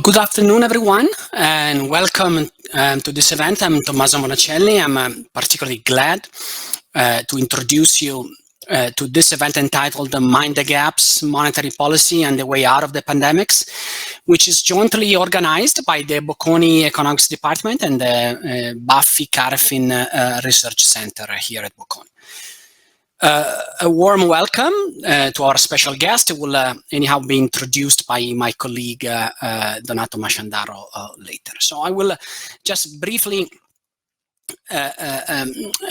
Good afternoon, everyone, and welcome to this event. I'm Tommaso Monacelli. I'm particularly glad to introduce you to this event entitled Mind the Gaps, Monetary Policy and the Way Out of the Pandemics, which is jointly organized by the Bocconi Economics Department and the Buffy Carafin Research Center here at Bocconi. A warm welcome to our special guest, who will anyhow be introduced by my colleague Donato Masciandaro later. So I will just briefly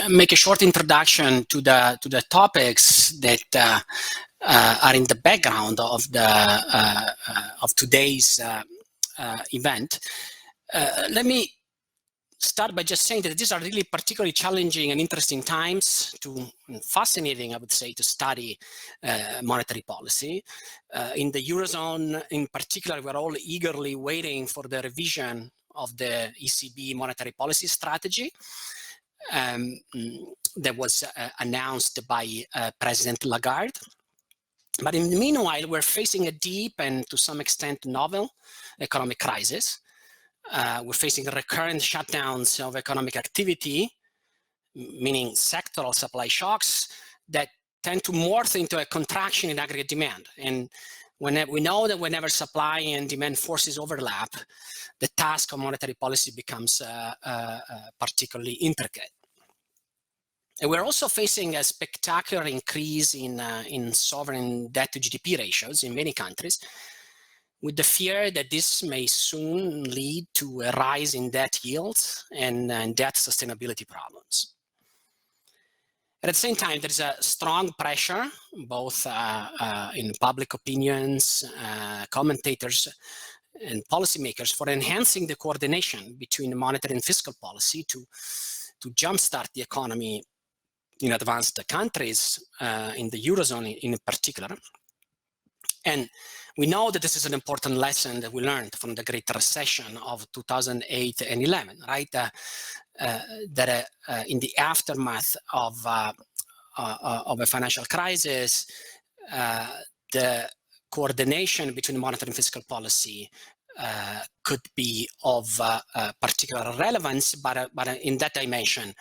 make a short introduction to the topics that are in the background of today's event. Let me start by just saying that these are really particularly challenging and interesting times, fascinating, I would say, to study monetary policy. In the Eurozone in particular, we're all eagerly waiting for the revision of the ECB monetary policy strategy that was announced by President Lagarde. But in the meanwhile, we're facing a deep and to some extent novel economic crisis. We're facing recurrent shutdowns of economic activity, meaning sectoral supply shocks that tend to morph into a contraction in aggregate demand. And when we know that whenever supply and demand forces overlap, the task of monetary policy becomes particularly intricate. And we're also facing a spectacular increase in sovereign debt to GDP ratios in many countries, with the fear that this may soon lead to a rise in debt yields and debt sustainability problems. At the same time, there is a strong pressure, both in public opinions, commentators, and policymakers, for enhancing the coordination between monetary and fiscal policy to jumpstart the economy in advanced countries, in the Eurozone in particular. And we know that this is an important lesson that we learned from the Great Recession of 2008 and 11, right? That in the aftermath of a financial crisis, the coordination between monetary and fiscal policy could be of particular relevance, but in that dimension,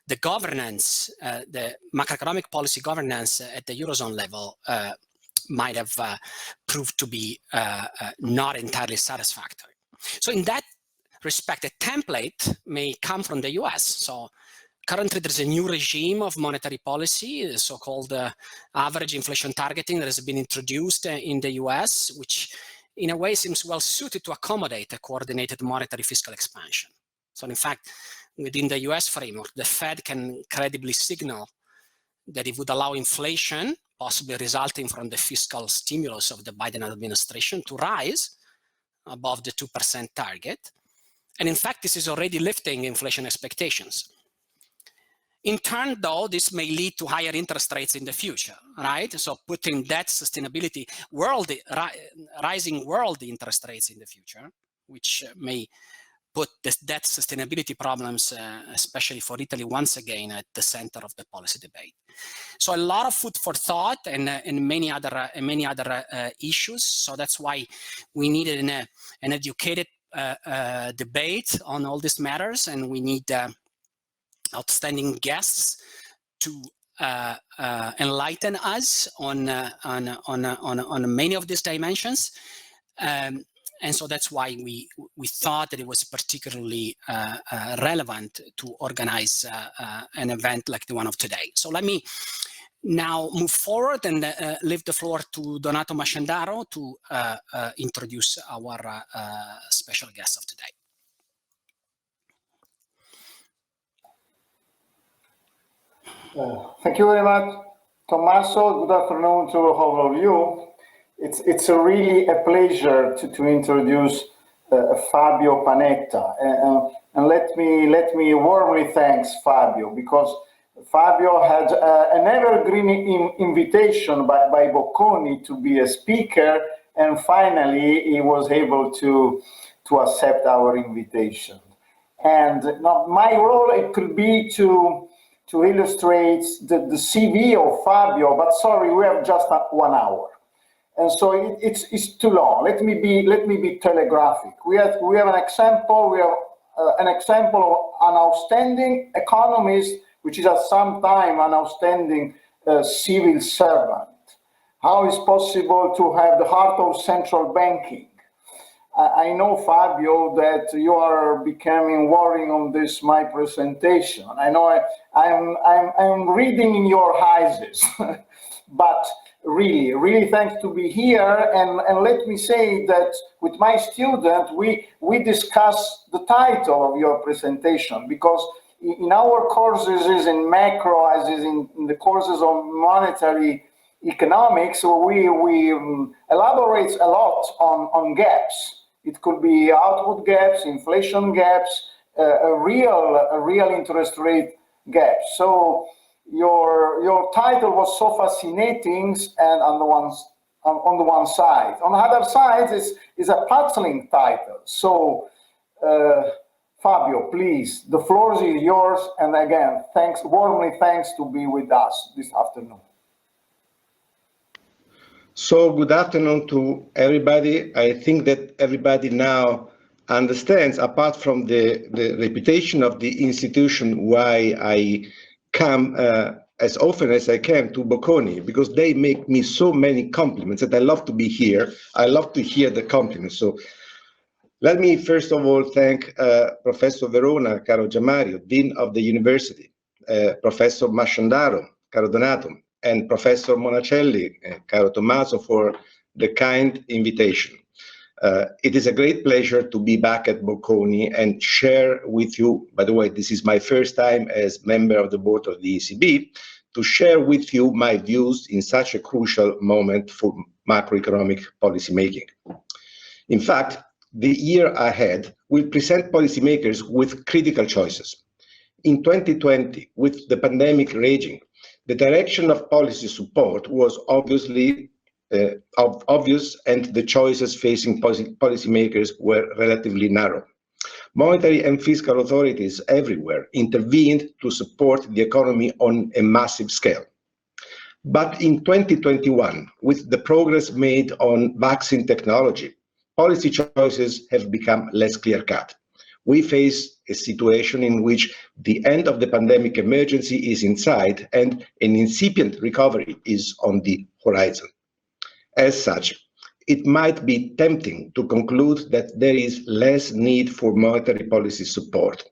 the governance, the macroeconomic policy governance at the Eurozone level might have proved to be not entirely satisfactory. So in that respect, a template may come from the US. So currently there's a new regime of monetary policy, the so-called average inflation targeting, that has been introduced in the US, which in a way seems well suited to accommodate a coordinated monetary fiscal expansion. So in fact, within the US framework, the Fed can credibly signal that it would allow inflation, possibly resulting from the fiscal stimulus of the Biden administration, to rise above the 2% target. And in fact, this is already lifting inflation expectations. In turn, though, this may lead to higher interest rates in the future, right? So putting debt sustainability, rising world interest rates in the future, which may put the debt sustainability problems, especially for Italy, once again at the center of the policy debate. So a lot of food for thought and many other issues. So that's why we needed an educated debate on all these matters, and we need outstanding guests to enlighten us on many of these dimensions. And so that's why we thought that it was particularly relevant to organize an event like the one of today. So let me now move forward and leave the floor to Donato Masciandaro to introduce our special guest of today. Thank you very much, Tommaso. Good afternoon to all of you. It's really a pleasure to introduce Fabio Panetta, and let me warmly thanks Fabio, because Fabio had an evergreen invitation by Bocconi to be a speaker, and finally he was able to accept our invitation. And now my role, it could be to illustrate the CV of Fabio, but sorry, we have just 1 hour. And so it's too long. Let me be telegraphic. We have an example. We have an example of an outstanding economist, which is at some time an outstanding civil servant. How is possible to have the heart of central banking? I know, Fabio, that you are becoming worrying on this, my presentation. I know I'm reading in your eyes, but really thanks to be here. And let me say that with my student, we discuss the title of your presentation, because in our courses, as in macro, as is in the courses of monetary economics, we elaborate a lot on gaps. It could be output gaps, inflation gaps, a real interest rate gap. So your title was so fascinating, and on the one side, on the other side is a puzzling title. So Fabio, please, the floor is yours, and again, warmly thanks to be with us this afternoon. So good afternoon to everybody. I think that everybody now understands, apart from the reputation of the institution, why I come as often as I can to Bocconi, because they make me so many compliments that I love to be here. I love to hear the compliments. So let me first of all thank Professor Verona, caro Giammario, Dean of the University, Professor Masciandaro, caro Donato, and Professor Monacelli, caro Tommaso, for the kind invitation. It is a great pleasure to be back at Bocconi and share with you, by the way, this is my first time as member of the board of the ECB, to share with you my views in such a crucial moment for macroeconomic policymaking. In fact, the year ahead will present policymakers with critical choices. In 2020, with the pandemic raging, the direction of policy support was obviously obvious, and the choices facing policymakers were relatively narrow. Monetary and fiscal authorities everywhere intervened to support the economy on a massive scale. But in 2021, with the progress made on vaccine technology, policy choices have become less clear-cut. We face a situation in which the end of the pandemic emergency is in sight and an incipient recovery is on the horizon. As such, it might be tempting to conclude that there is less need for monetary policy support.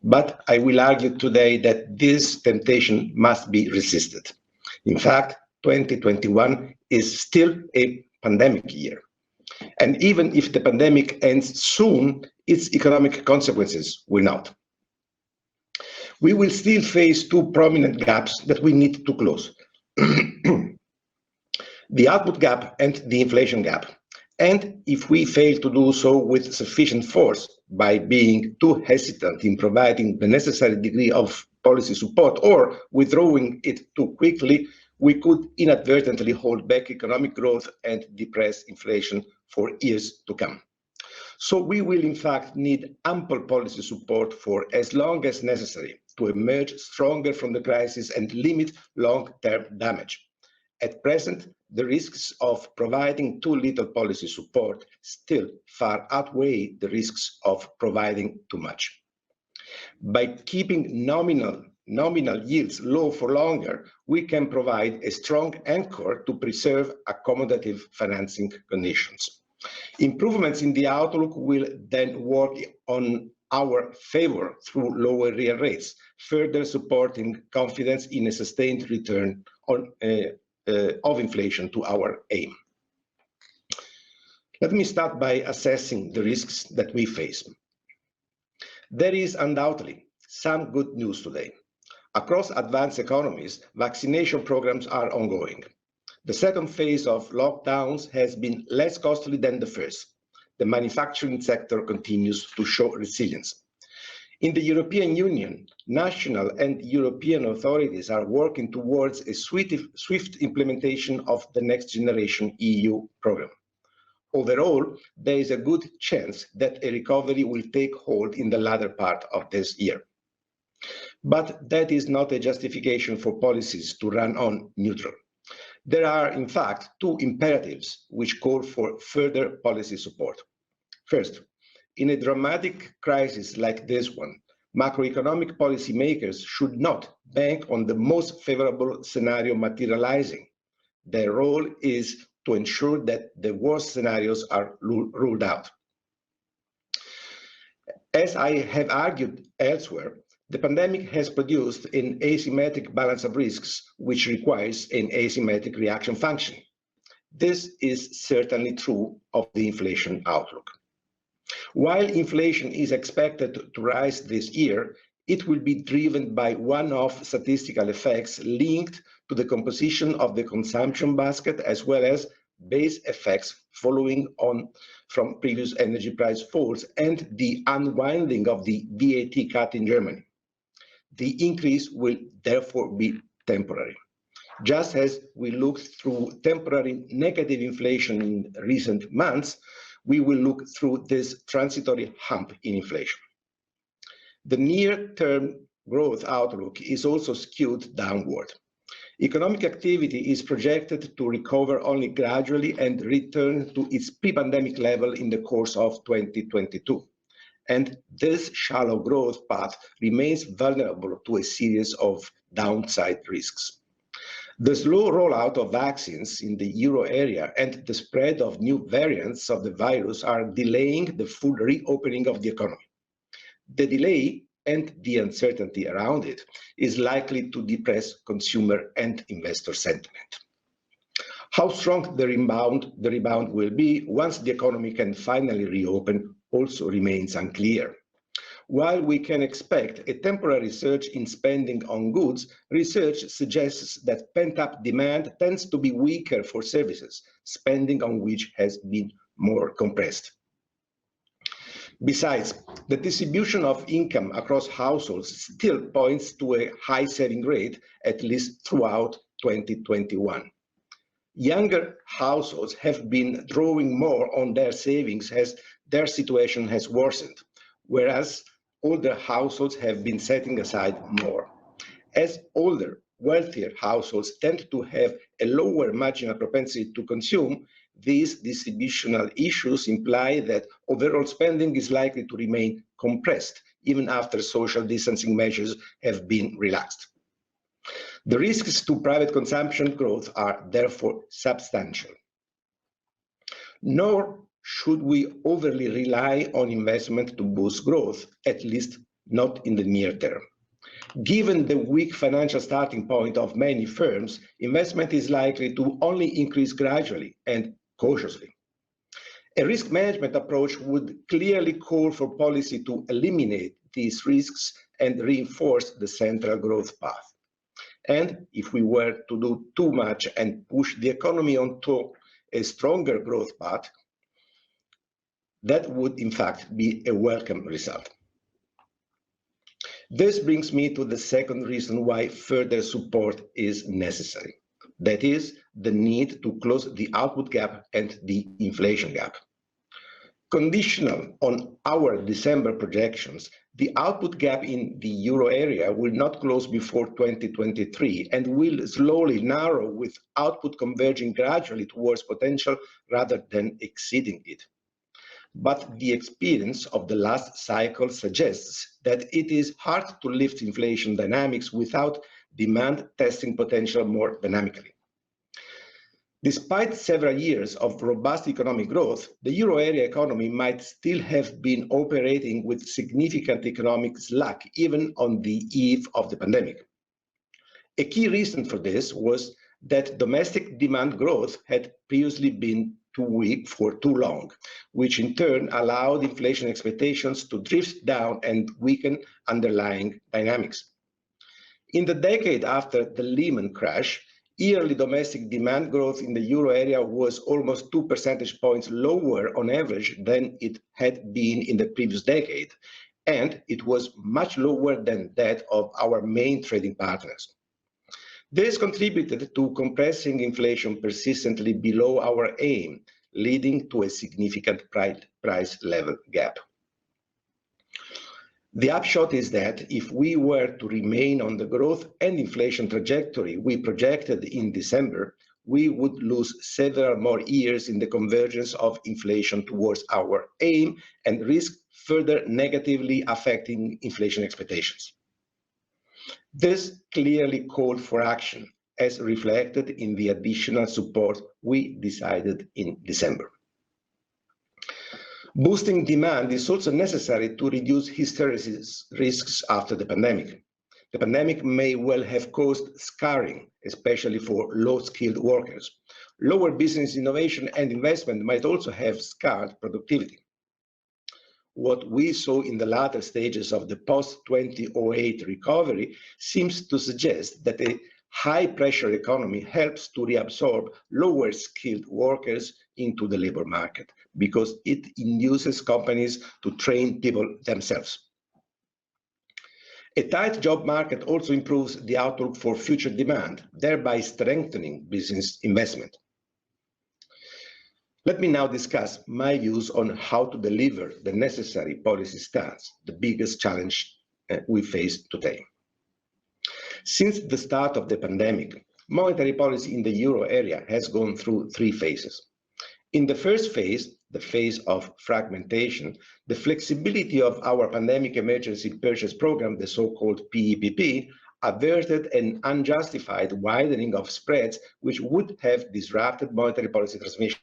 But I will argue today that this temptation must be resisted. In fact, 2021 is still a pandemic year. And even if the pandemic ends soon, its economic consequences will not. We will still face two prominent gaps that we need to close. The output gap and the inflation gap. And if we fail to do so with sufficient force by being too hesitant in providing the necessary degree of policy support or withdrawing it too quickly, we could inadvertently hold back economic growth and depress inflation for years to come. So we will in fact need ample policy support for as long as necessary to emerge stronger from the crisis and limit long-term damage. At present, the risks of providing too little policy support still far outweigh the risks of providing too much. By keeping nominal yields low for longer, we can provide a strong anchor to preserve accommodative financing conditions. Improvements in the outlook will then work on our favor through lower real rates, further supporting confidence in a sustained return of inflation to our aim. Let me start by assessing the risks that we face. There is undoubtedly some good news today. Across advanced economies, vaccination programs are ongoing. The second phase of lockdowns has been less costly than the first. The manufacturing sector continues to show resilience. In the European Union, national and European authorities are working towards a swift implementation of the Next Generation EU program. Overall, there is a good chance that a recovery will take hold in the latter part of this year. But that is not a justification for policies to run on neutral. There are, in fact, two imperatives which call for further policy support. First, in a dramatic crisis like this one, macroeconomic policymakers should not bank on the most favorable scenario materializing. Their role is to ensure that the worst scenarios are ruled out. As I have argued elsewhere, the pandemic has produced an asymmetric balance of risks, which requires an asymmetric reaction function. This is certainly true of the inflation outlook. While inflation is expected to rise this year, it will be driven by one-off statistical effects linked to the composition of the consumption basket, as well as base effects following on from previous energy price falls and the unwinding of the VAT cut in Germany. The increase will therefore be temporary. Just as we looked through temporary negative inflation in recent months, we will look through this transitory hump in inflation. The near-term growth outlook is also skewed downward. Economic activity is projected to recover only gradually and return to its pre-pandemic level in the course of 2022. And this shallow growth path remains vulnerable to a series of downside risks. The slow rollout of vaccines in the euro area and the spread of new variants of the virus are delaying the full reopening of the economy. The delay and the uncertainty around it is likely to depress consumer and investor sentiment. How strong the rebound will be once the economy can finally reopen also remains unclear. While we can expect a temporary surge in spending on goods, research suggests that pent-up demand tends to be weaker for services, spending on which has been more compressed. Besides, the distribution of income across households still points to a high saving rate, at least throughout 2021. Younger households have been drawing more on their savings as their situation has worsened, whereas older households have been setting aside more. As older, wealthier households tend to have a lower marginal propensity to consume, these distributional issues imply that overall spending is likely to remain compressed even after social distancing measures have been relaxed. The risks to private consumption growth are therefore substantial. Nor should we overly rely on investment to boost growth, at least not in the near term. Given the weak financial starting point of many firms, investment is likely to only increase gradually and cautiously. A risk management approach would clearly call for policy to eliminate these risks and reinforce the central growth path. And if we were to do too much and push the economy onto a stronger growth path, that would in fact be a welcome result. This brings me to the second reason why further support is necessary. That is, the need to close the output gap and the inflation gap. Conditional on our December projections, the output gap in the euro area will not close before 2023 and will slowly narrow, with output converging gradually towards potential rather than exceeding it. But the experience of the last cycle suggests that it is hard to lift inflation dynamics without demand testing potential more dynamically. Despite several years of robust economic growth, the euro area economy might still have been operating with significant economic slack even on the eve of the pandemic. A key reason for this was that domestic demand growth had previously been too weak for too long, which in turn allowed inflation expectations to drift down and weaken underlying dynamics. In the decade after the Lehman crash, yearly domestic demand growth in the euro area was almost 2 percentage points lower on average than it had been in the previous decade, and it was much lower than that of our main trading partners. This contributed to compressing inflation persistently below our aim, leading to a significant price level gap. The upshot is that if we were to remain on the growth and inflation trajectory we projected in December, we would lose several more years in the convergence of inflation towards our aim and risk further negatively affecting inflation expectations. This clearly called for action, as reflected in the additional support we decided in December. Boosting demand is also necessary to reduce hysteresis risks after the pandemic. The pandemic may well have caused scarring, especially for low-skilled workers. Lower business innovation and investment might also have scarred productivity. What we saw in the latter stages of the post-2008 recovery seems to suggest that a high-pressure economy helps to reabsorb lower-skilled workers into the labor market because it induces companies to train people themselves. A tight job market also improves the outlook for future demand, thereby strengthening business investment. Let me now discuss my views on how to deliver the necessary policy stance, the biggest challenge we face today. Since the start of the pandemic, monetary policy in the euro area has gone through three phases. In the first phase, the phase of fragmentation, the flexibility of our pandemic emergency purchase program, the so-called PEPP, averted an unjustified widening of spreads which would have disrupted monetary policy transmission.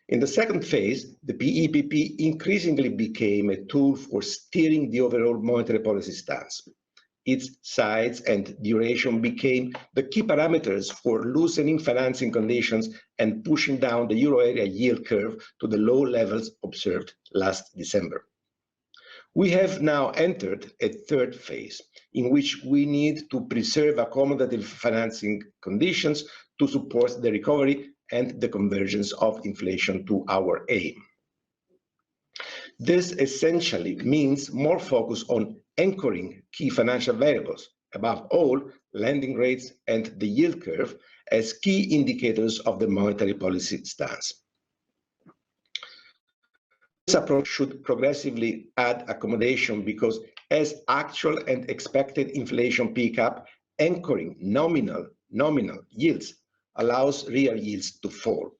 In the second phase, the PEPP increasingly became a tool for steering the overall monetary policy stance. Its size and duration became the key parameters for loosening financing conditions and pushing down the euro area yield curve to the low levels observed last December. We have now entered a third phase, in which we need to preserve accommodative financing conditions to support the recovery and the convergence of inflation to our aim. This essentially means more focus on anchoring key financial variables, above all, lending rates and the yield curve, as key indicators of the monetary policy stance. This approach should progressively add accommodation because as actual and expected inflation pick up, anchoring nominal yields allows real yields to fall.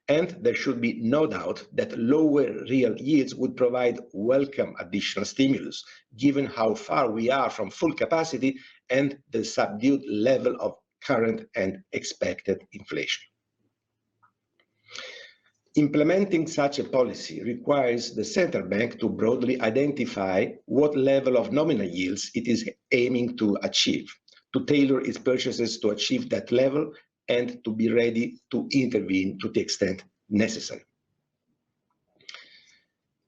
And there should be no doubt that lower real yields would provide welcome additional stimulus, given how far we are from full capacity and the subdued level of current and expected inflation. Implementing such a policy requires the central bank to broadly identify what level of nominal yields it is aiming to achieve, to tailor its purchases to achieve that level, and to be ready to intervene to the extent necessary.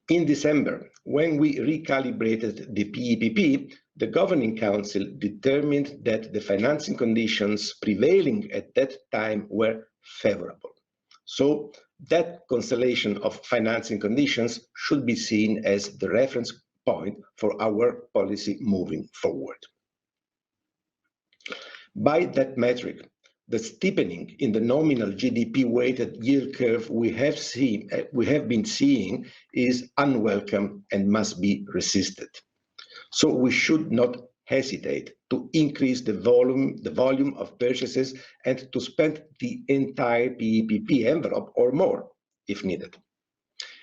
In December, when we recalibrated the PEPP, the Governing Council determined that the financing conditions prevailing at that time were favorable. So that constellation of financing conditions should be seen as the reference point for our policy moving forward. By that metric, the steepening in the nominal GDP-weighted yield curve we have been seeing is unwelcome and must be resisted. So we should not hesitate to increase the volume of purchases and to spend the entire PEPP envelope or more, if needed.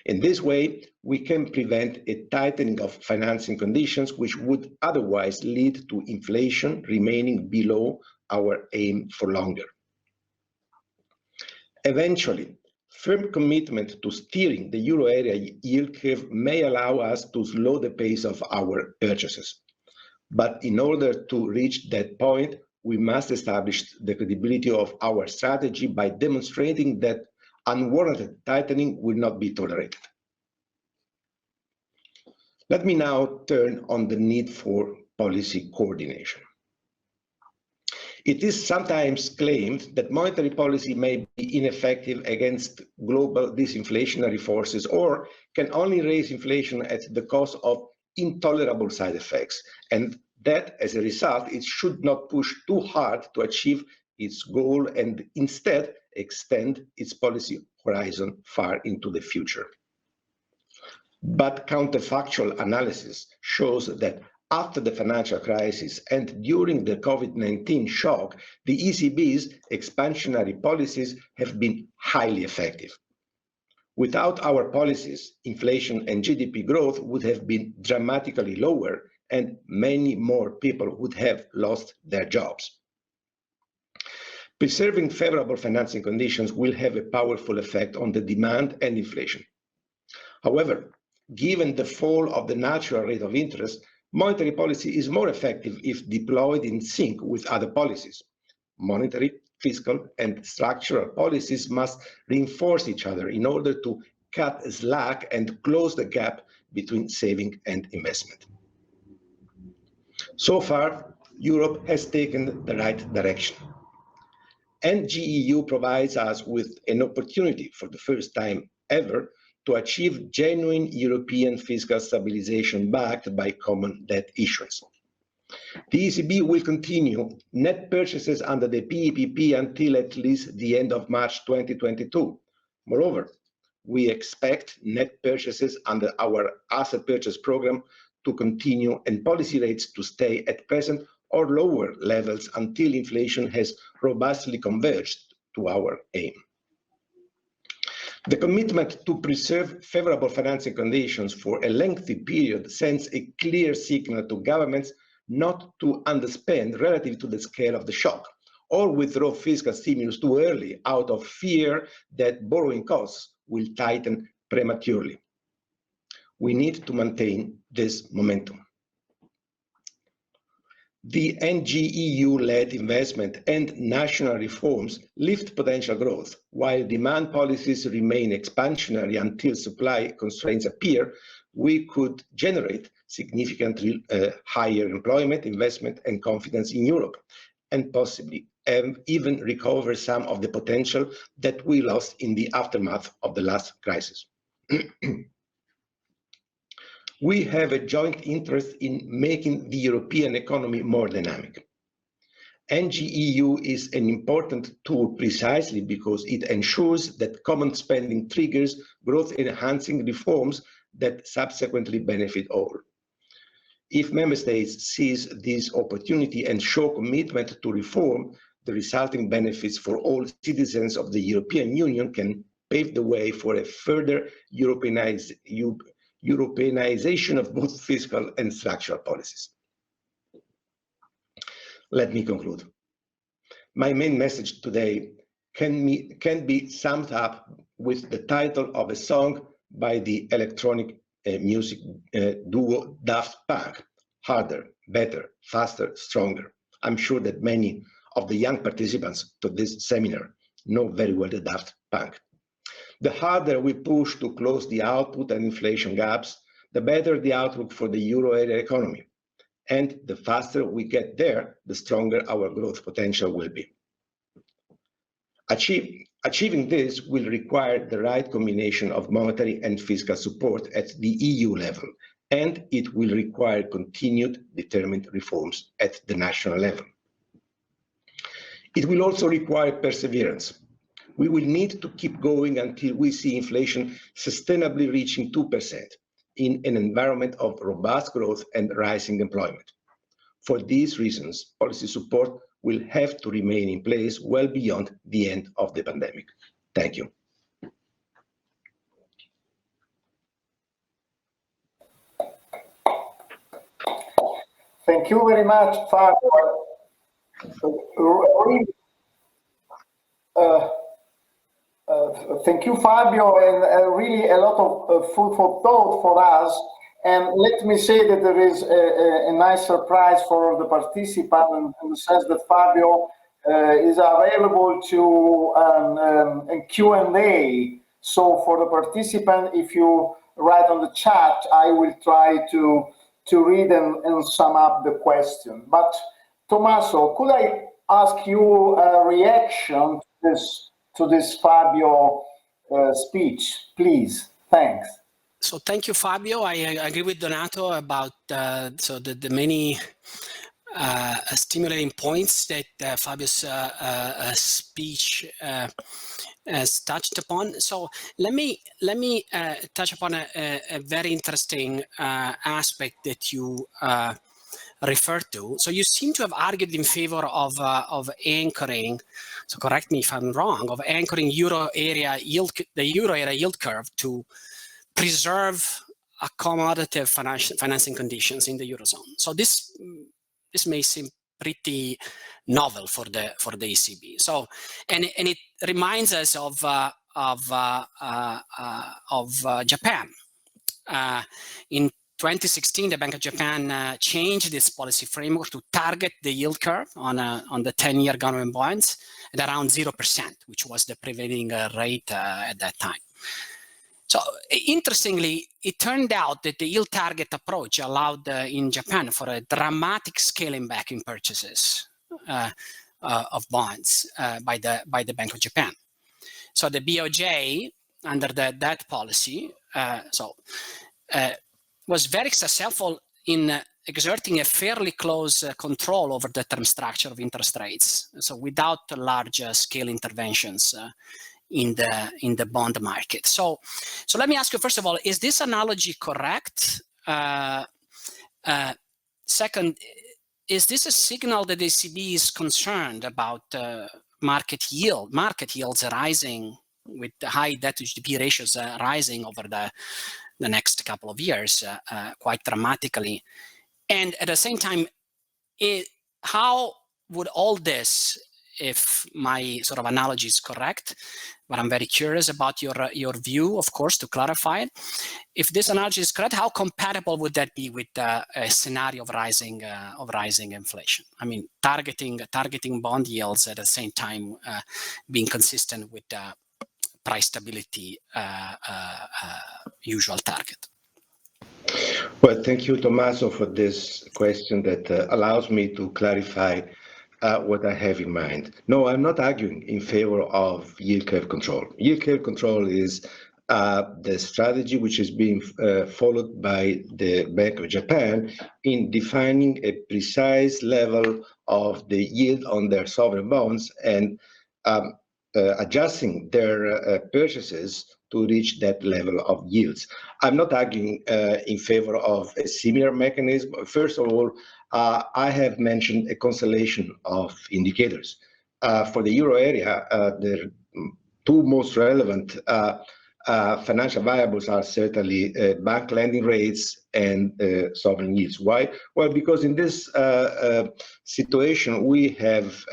In this way, we can prevent a tightening of financing conditions which would otherwise lead to inflation remaining below our aim for longer. Eventually, firm commitment to steering the euro area yield curve may allow us to slow the pace of our purchases. But in order to reach that point, we must establish the credibility of our strategy by demonstrating that unwarranted tightening will not be tolerated. Let me now turn on the need for policy coordination. It is sometimes claimed that monetary policy may be ineffective against global disinflationary forces or can only raise inflation at the cost of intolerable side effects, and that as a result it should not push too hard to achieve its goal and instead extend its policy horizon far into the future. But counterfactual analysis shows that After the financial crisis and during the COVID-19 shock, the ECB's expansionary policies have been highly effective. Without our policies, inflation and GDP growth would have been dramatically lower, and many more people would have lost their jobs. Preserving favorable financing conditions will have a powerful effect on the demand and inflation. However, given the fall of the natural rate of interest, monetary policy is more effective if deployed in sync with other policies. Monetary, fiscal, and structural policies must reinforce each other in order to cut slack and close the gap between saving and investment. So far, Europe has taken the right direction. NGEU provides us with an opportunity for the first time ever to achieve genuine European fiscal stabilization backed by common debt issuance. The ECB will continue net purchases under the PEPP until at least the end of March 2022. Moreover, we expect net purchases under our asset purchase program to continue and policy rates to stay at present or lower levels until inflation has robustly converged to our aim. The commitment to preserve favorable financing conditions for a lengthy period sends a clear signal to governments not to underspend relative to the scale of the shock or withdraw fiscal stimulus too early out of fear that borrowing costs will tighten prematurely. We need to maintain this momentum. The NGEU-led investment and national reforms lift potential growth, while demand policies remain expansionary until supply constraints appear. We could generate significantly higher employment, investment, and confidence in Europe, and possibly even recover some of the potential that we lost in the aftermath of the last crisis. We have a joint interest in making the European economy more dynamic. NGEU is an important tool precisely because it ensures that common spending triggers growth-enhancing reforms that subsequently benefit all. If member states seize this opportunity and show commitment to reform, the resulting benefits for all citizens of the European Union can pave the way for a further Europeanization of both fiscal and structural policies. Let me conclude. My main message today can be summed up with the title of a song by the electronic music duo Daft Punk, Harder, Better, Faster, Stronger. I'm sure that many of the young participants to this seminar know very well the Daft Punk. The harder we push to close the output and inflation gaps, the better the outlook for the euro area economy. And the faster we get there, the stronger our growth potential will be. Achieving this will require the right combination of monetary and fiscal support at the EU level, and it will require continued determined reforms at the national level. It will also require perseverance. We will need to keep going until we see inflation sustainably reaching 2% in an environment of robust growth and rising employment. For these reasons, policy support will have to remain in place well beyond the end of the pandemic. Thank you. Thank you very much, Fabio. Thank you, Fabio, and really a lot of food for thought for us. And let me say that there is a nice surprise for the participant in the sense that Fabio is available to a Q&A. So for the participant, if you write on the chat, I will try to read and sum up the question. But Tommaso, could I ask you a reaction to this Fabio speech, please? Thanks. So thank you, Fabio. I agree with Donato about the many stimulating points that Fabio's speech has touched upon. So let me touch upon a very interesting aspect that you referred to. So you seem to have argued in favor of anchoring, so correct me if I'm wrong, of anchoring the euro area yield curve to preserve accommodative financing conditions in the eurozone. So this may seem pretty novel for the ECB. So and it reminds us of Japan. In 2016, the Bank of Japan changed its policy framework to target the yield curve on the 10-year government bonds at around 0%, which was the prevailing rate at that time. So interestingly, it turned out that the yield target approach allowed in Japan for a dramatic scaling back in purchases of bonds by the Bank of Japan. So the BOJ, under that policy, was very successful in exerting a fairly close control over the term structure of interest rates. So without large scale interventions in the bond market. So let me ask you, first of all, is this analogy correct? Second, is this a signal that the ECB is concerned about market yields rising with the high debt to GDP ratios rising over the next couple of years quite dramatically? And at the same time, how would all this, if my sort of analogy is correct, but I'm very curious about your view, of course, to clarify it. If this analogy is correct, how compatible would that be with a scenario of rising inflation? I mean, targeting bond yields at the same time being consistent with the price stability usual target. Well, thank you, Tommaso, for this question that allows me to clarify what I have in mind. No, I'm not arguing in favor of yield curve control. Yield curve control is the strategy which is being followed by the Bank of Japan in defining a precise level of the yield on their sovereign bonds and adjusting their purchases to reach that level of yields. I'm not arguing in favor of a similar mechanism. First of all, I have mentioned a constellation of indicators. For the euro area, the two most relevant financial variables are certainly bank lending rates and sovereign yields. Why? Well, because in this situation, we have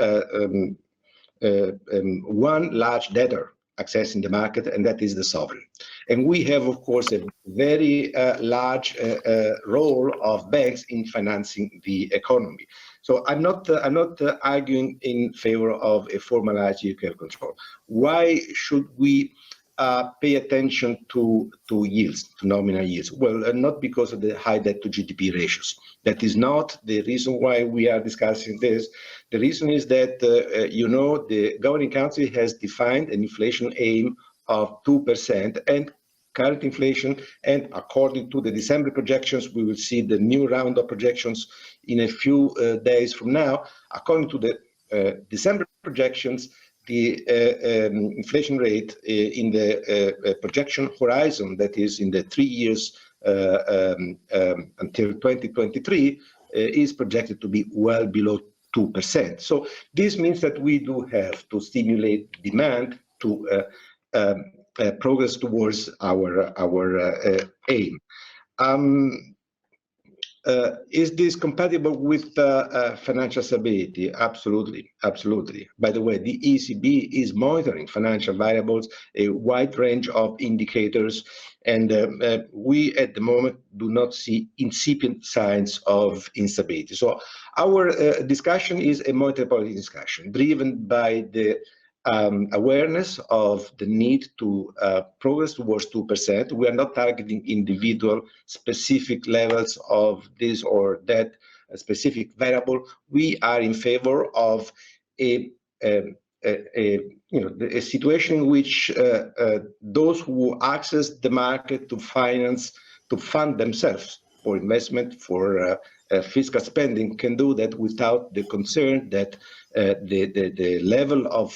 one large debtor accessing the market, and that is the sovereign. And we have, of course, a very large role of banks in financing the economy. So I'm not arguing in favor of a formalized yield curve control. Why should we pay attention to yields, to nominal yields? Well, not because of the high debt to GDP ratios. That is not the reason why we are discussing this. The reason is that, the Governing Council has defined an inflation aim of 2%, and current inflation, and according to the December projections, we will see the new round of projections in a few days from now. According to the December projections, the inflation rate in the projection horizon, that is in the 3 years until 2023, is projected to be well below 2%. So this means that we do have to stimulate demand to progress towards our aim. Is this compatible with financial stability? Absolutely, absolutely. By the way, the ECB is monitoring financial variables, a wide range of indicators, and we at the moment do not see incipient signs of instability. So our discussion is a monetary policy discussion driven by the awareness of the need to progress towards 2%. We are not targeting individual specific levels of this or that specific variable. We are in favor of a situation in which those who access the market to fund themselves for investment, for fiscal spending, can do that without the concern that the level of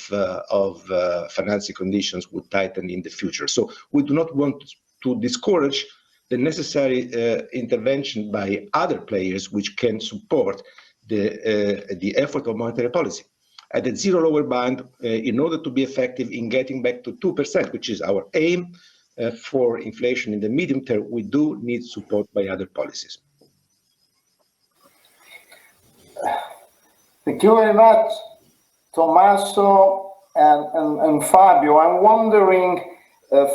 financing conditions would tighten in the future. So we do not want to discourage the necessary intervention by other players which can support the effort of monetary policy. At the zero lower bound, in order to be effective in getting back to 2%, which is our aim for inflation in the medium term, we do need support by other policies. Thank you very much, Tommaso and Fabio. I'm wondering,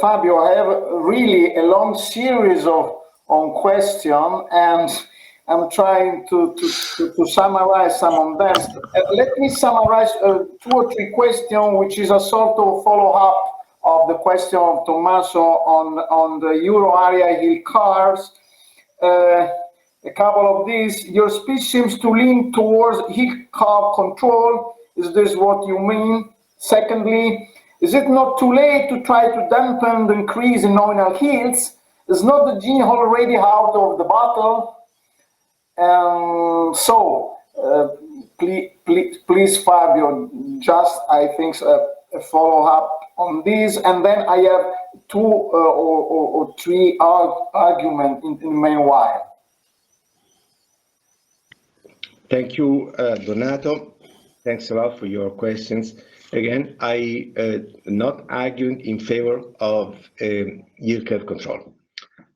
Fabio, I have really a long series of questions, and I'm trying to summarize some of them. Let me summarize 2 or 3 questions, which is a sort of follow-up of the question of Tommaso on the euro area yield curves. A couple of these. Your speech seems to lean towards yield curve control. Is this what you mean? Secondly, is it not too late to try to dampen the increase in nominal yields? Is not the genie already out of the bottle? Please, Fabio, just, I think, a follow-up on this, and then I have 2 or 3 arguments in the meanwhile. Thank you, Donato. Thanks a lot for your questions. Again, I am not arguing in favor of yield curve control.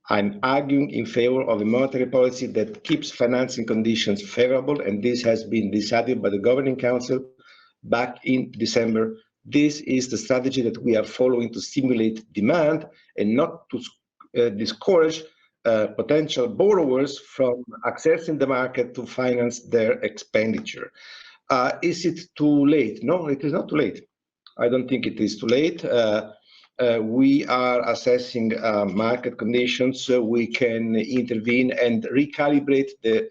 I'm arguing in favor of a monetary policy that keeps financing conditions favorable, and this has been decided by the Governing Council back in December. This is the strategy that we are following to stimulate demand and not to discourage potential borrowers from accessing the market to finance their expenditure. Is it too late? No, it is not too late. I don't think it is too late. We are assessing market conditions so we can intervene and recalibrate the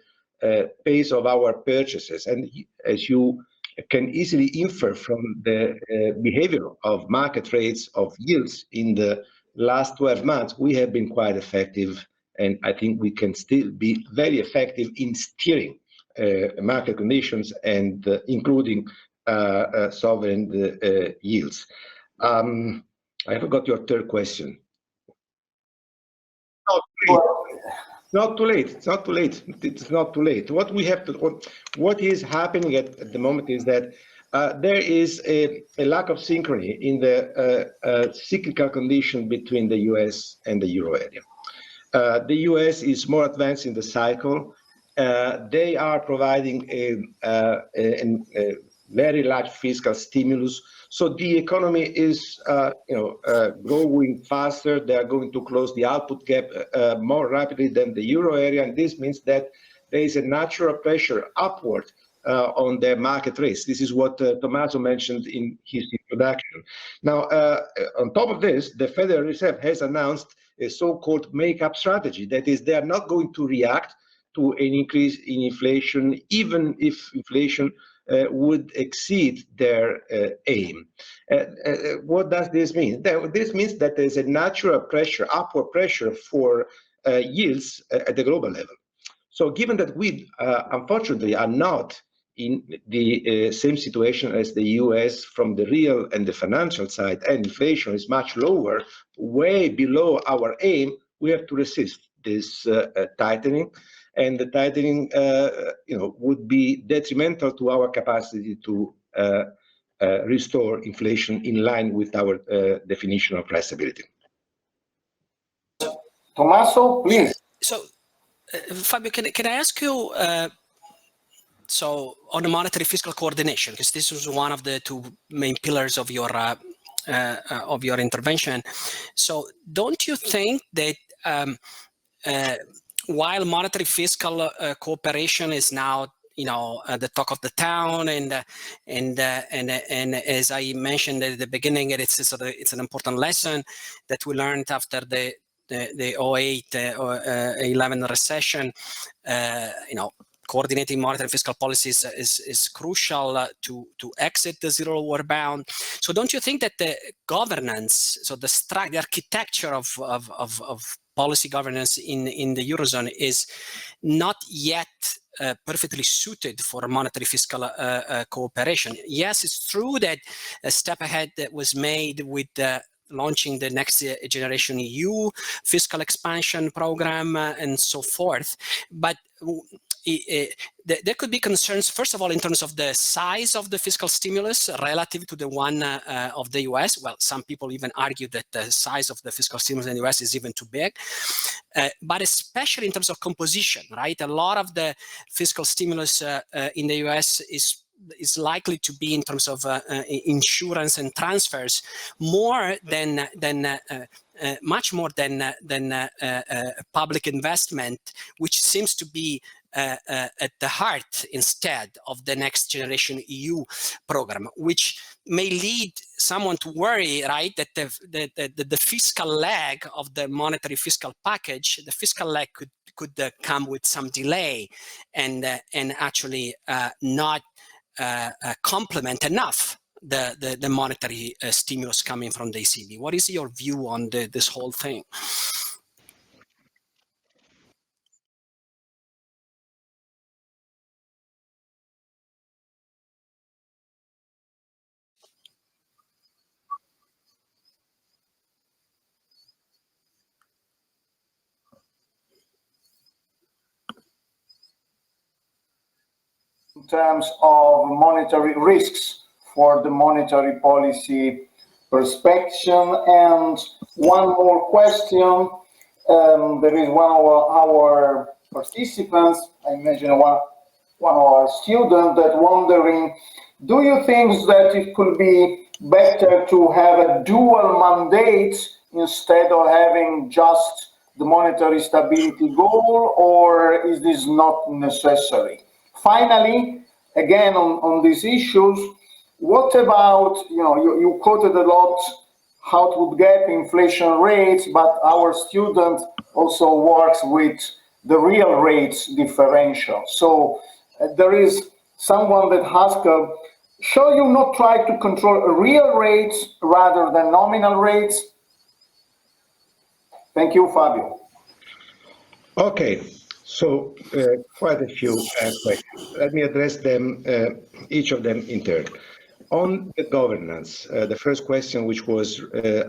pace of our purchases. And as you can easily infer from the behavior of market rates of yields in the last 12 months, we have been quite effective, and I think we can still be very effective in steering market conditions and including sovereign yields. I forgot your third question. Not too late. It's not too late. It's not too late. What is happening at the moment is that there is a lack of synchrony in the cyclical condition between the US and the euro area. The US is more advanced in the cycle. They are providing a very large fiscal stimulus. So the economy is, growing faster. They are going to close the output gap more rapidly than the euro area, and this means that there is a natural pressure upward on their market rates. This is what Tommaso mentioned in his introduction. Now, on top of this, the Federal Reserve has announced a so-called make-up strategy. That is, they are not going to react to an increase in inflation, even if inflation would exceed their aim. What does this mean? This means that there's a natural pressure, upward pressure for yields at the global level. So given that we, unfortunately, are not in the same situation as the US from the real and the financial side, and inflation is much lower, way below our aim, we have to resist this tightening. And the tightening, would be detrimental to our capacity to restore inflation in line with our definition of price stability. Tommaso, please. So, Fabio, can I ask you, so on the monetary fiscal coordination, because this was one of the 2 main pillars of your intervention. So, don't you think that while monetary fiscal cooperation is now, the talk of the town, and as I mentioned at the beginning, it's an important lesson that we learned after the 08-11 recession. Coordinating monetary fiscal policies is crucial to exit the zero lower bound. So don't you think that the governance, so the architecture of policy governance in the Eurozone is not yet perfectly suited for monetary fiscal cooperation? Yes, it's true that a step ahead that was made with the launching the Next Generation EU fiscal expansion program and so forth. But there could be concerns, first of all, in terms of the size of the fiscal stimulus relative to the one of the US. Well, some people even argue that the size of the fiscal stimulus in the US is even too big, but especially in terms of composition, right? A lot of the fiscal stimulus in the US is likely to be in terms of insurance and transfers more than much more than public investment, which seems to be at the heart instead of the Next Generation EU program, which may lead someone to worry, right, that the fiscal leg of the monetary fiscal package, the fiscal leg could come with some delay and actually not complement enough the monetary stimulus coming from the ECB. What is your view on this whole thing? In terms of monetary risks for the monetary policy perspection. And one more question. There is one of our participants, I imagine one of our students, that wondering, do you think that it could be better to have a dual mandate instead of having just the monetary stability goal, or is this not necessary? Finally, again, on these issues, what about, you quoted a lot how to get inflation rates, but our student also works with the real rates differential. So there is someone that asked, shall you not try to control real rates rather than nominal rates? Thank you, Fabio. Okay, so quite a few questions. Let me address them, each of them in turn. On the governance, the first question which was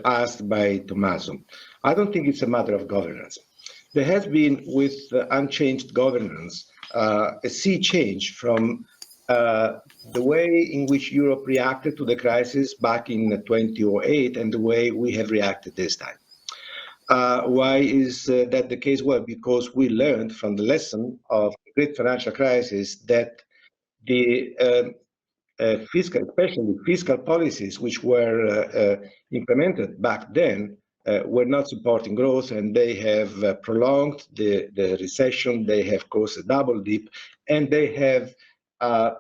asked by Tommaso, I don't think it's a matter of governance. There has been, with unchanged governance, a sea change from the way in which Europe reacted to the crisis back in 2008 and the way we have reacted this time. Why is that the case? Well, because we learned from the lesson of the great financial crisis that the especially fiscal policies which were implemented back then were not supporting growth, and they have prolonged the recession, they have caused a double dip, and they have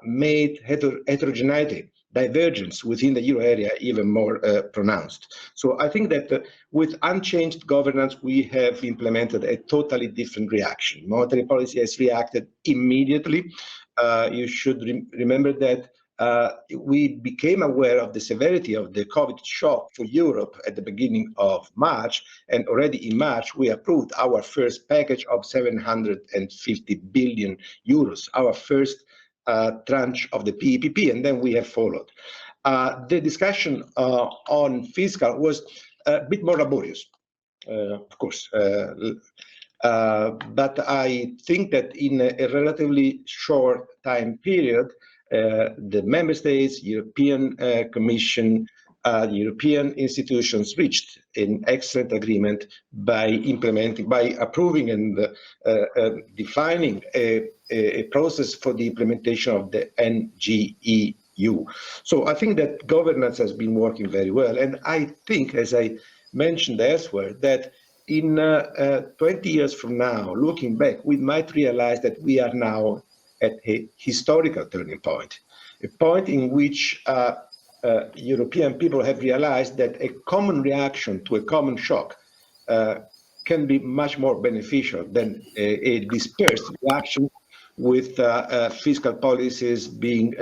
made heterogeneity, divergence within the euro area even more pronounced. So I think that with unchanged governance, we have implemented a totally different reaction. Monetary policy has reacted immediately. You should remember that we became aware of the severity of the COVID shock for Europe at the beginning of March, and already in March we approved our first package of 750 billion euros, our first tranche of the PEPP, and then we have followed. The discussion on fiscal was a bit more laborious, of course, but I think that in a relatively short time period, the member states, European Commission, the European institutions reached an excellent agreement by approving and defining a process for the implementation of the NGEU. So I think that governance has been working very well, and I think, as I mentioned elsewhere, that in 20 years from now, looking back, we might realize that we are now at a historical turning point, a point in which European people have realized that a common reaction to a common shock can be much more beneficial than a dispersed reaction with fiscal policies being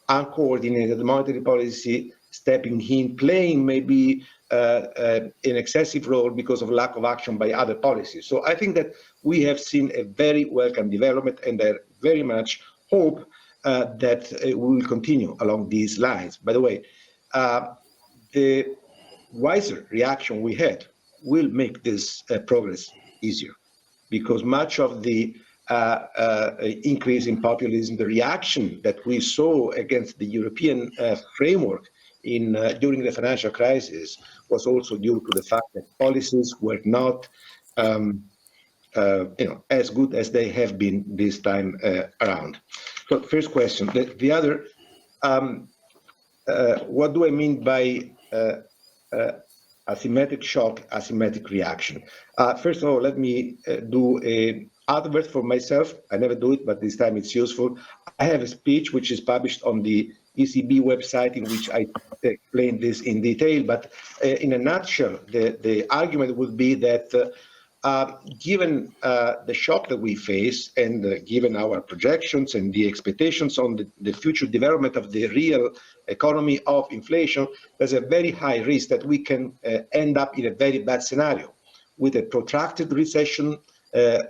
uncoordinated, monetary policy stepping in, playing maybe an excessive role because of lack of action by other policies. So I think that we have seen a very welcome development, and I very much hope that we will continue along these lines. By the way, the wiser reaction we had will make this progress easier, because much of the increase in populism, the reaction that we saw against the European framework during the financial crisis was also due to the fact that policies were not as good as they have been this time around. So first question. The other, what do I mean by asymmetric shock, asymmetric reaction? First of all, let me do an advert for myself. I never do it, but this time it's useful. I have a speech which is published on the ECB website in which I explain this in detail, but in a nutshell, the argument would be that given the shock that we face and given our projections and the expectations on the future development of the real economy of inflation, there's a very high risk that we can end up in a very bad scenario with a protracted recession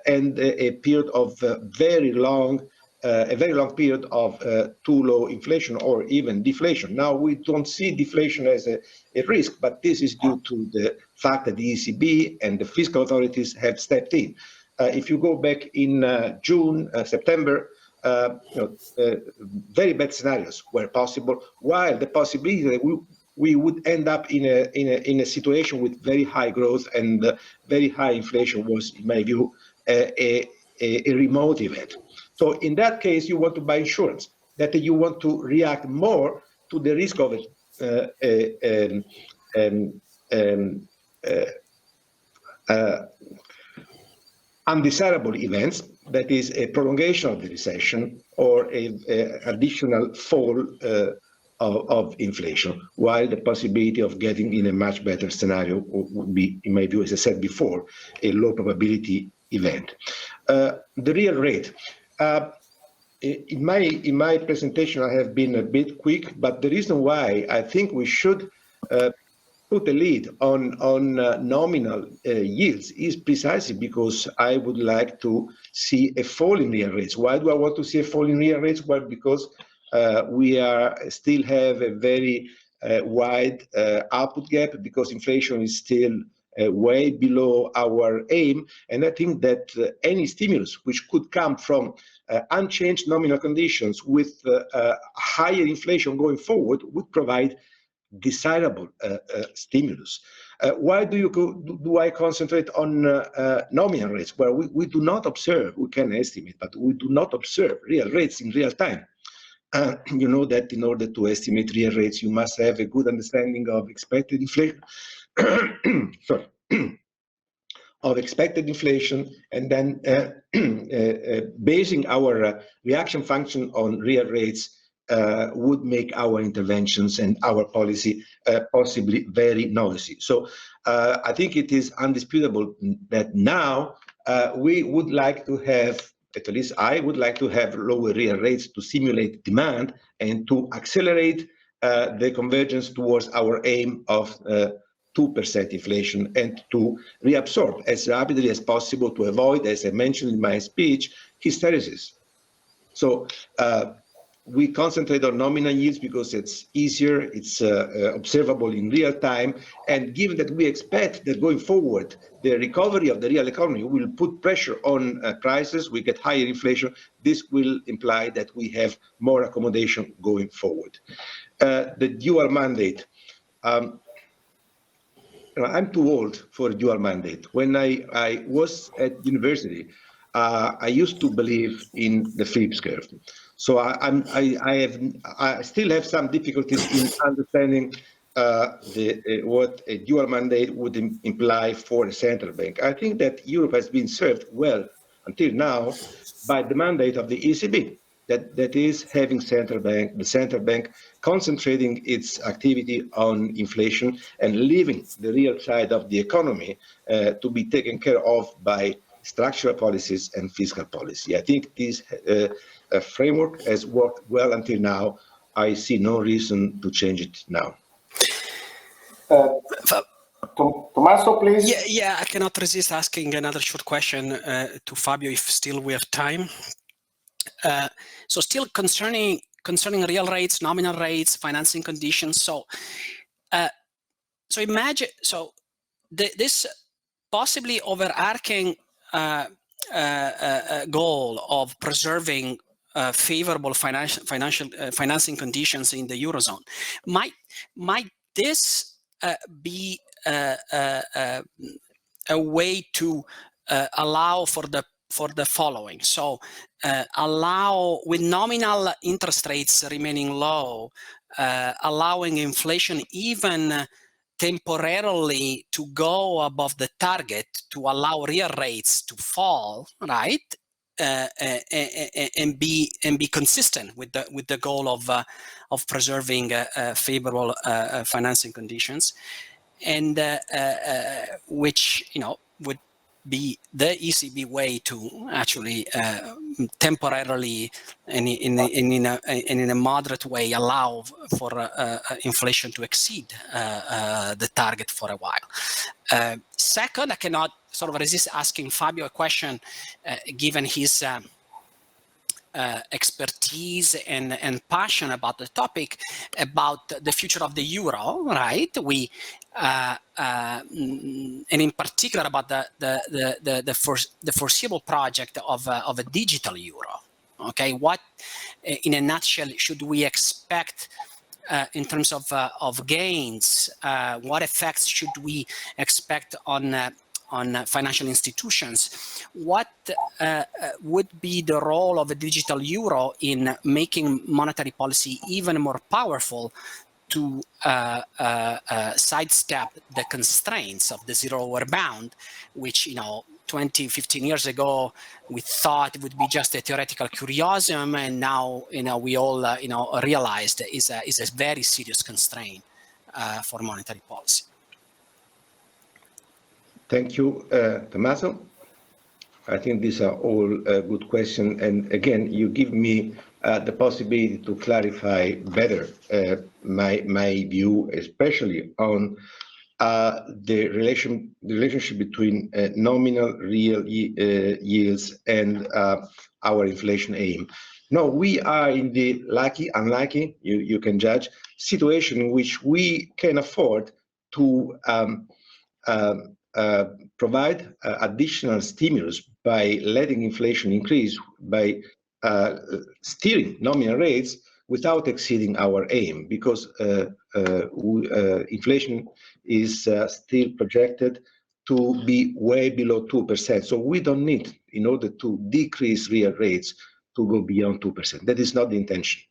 and a period of a very long period of too low inflation or even deflation. Now, we don't see deflation as a risk, but this is due to the fact that the ECB and the fiscal authorities have stepped in. If you go back in June, September, very bad scenarios were possible, while the possibility that we would end up in a situation with very high growth and very high inflation was, in my view, a remote event. So in that case, you want to buy insurance, that you want to react more to the risk of undesirable events, that is a prolongation of the recession or a additional fall of inflation, while the possibility of getting in a much better scenario would be, in my view, as I said before, a low probability event. The real rate. In my presentation, I have been a bit quick, but the reason why I think we should put a lead on nominal yields is precisely because I would like to see a fall in real rates. Why do I want to see a fall in real rates? Well, because we still have a very wide output gap, because inflation is still way below our aim. And I think that any stimulus which could come from unchanged nominal conditions with higher inflation going forward would provide desirable stimulus. Why do I concentrate on nominal rates? Well, we do not observe, we can estimate, but we do not observe real rates in real time. You know that in order to estimate real rates, you must have a good understanding of expected inflation. Sorry. Of expected inflation, and then basing our reaction function on real rates would make our interventions and our policy possibly very noisy. So I think it is undisputable that now we would like to have, at least I would like to have lower real rates to stimulate demand and to accelerate the convergence towards our aim of 2% inflation, and to reabsorb as rapidly as possible to avoid, as I mentioned in my speech, hysteresis. So we concentrate on nominal yields because it's easier, it's observable in real time, and given that we expect that going forward, the recovery of the real economy will put pressure on prices, we get higher inflation, this will imply that we have more accommodation going forward. The dual mandate. I'm too old for a dual mandate. When I was at university, I used to believe in the Phillips curve. So I still have some difficulties in understanding what a dual mandate would imply for a central bank. I think that Europe has been served well until now by the mandate of the ECB. That is having the central bank concentrating its activity on inflation and leaving the real side of the economy to be taken care of by structural policies and fiscal policy. I think this framework has worked well until now. I see no reason to change it now. Tommaso, please. Yeah, I cannot resist asking another short question to Fabio, if still we have time. So still concerning real rates, nominal rates, financing conditions. So imagine, this possibly overarching goal of preserving favorable financing conditions in the Eurozone, might this be a way to allow for the following? So allow, with nominal interest rates remaining low, allowing inflation even temporarily to go above the target, to allow real rates to fall, right? And be consistent with the goal of preserving favorable financing conditions, and which would be the ECB way to actually temporarily and in a moderate way allow for inflation to exceed the target for a while. Second, I cannot sort of resist asking Fabio a question, given his expertise and passion about the topic, about the future of the euro, right? And in particular about the foreseeable project of a digital euro. Okay, what, in a nutshell, should we expect in terms of gains? What effects should we expect on financial institutions? What would be the role of a digital euro in making monetary policy even more powerful to sidestep the constraints of the zero-hour bound, which 20, 15 years ago we thought it would be just a theoretical curiosum, and now we all realized is a very serious constraint for monetary policy. Thank you, Tommaso. I think these are all good questions. And again, you give me the possibility to clarify better my view, especially on the relationship between nominal real yields and our inflation aim. No, we are in the unlucky, you can judge, situation in which we can afford to provide additional stimulus by letting inflation increase, by steering nominal rates without exceeding our aim, because inflation is still projected to be way below 2%. So we don't need, in order to decrease real rates, to go beyond 2%. That is not the intention.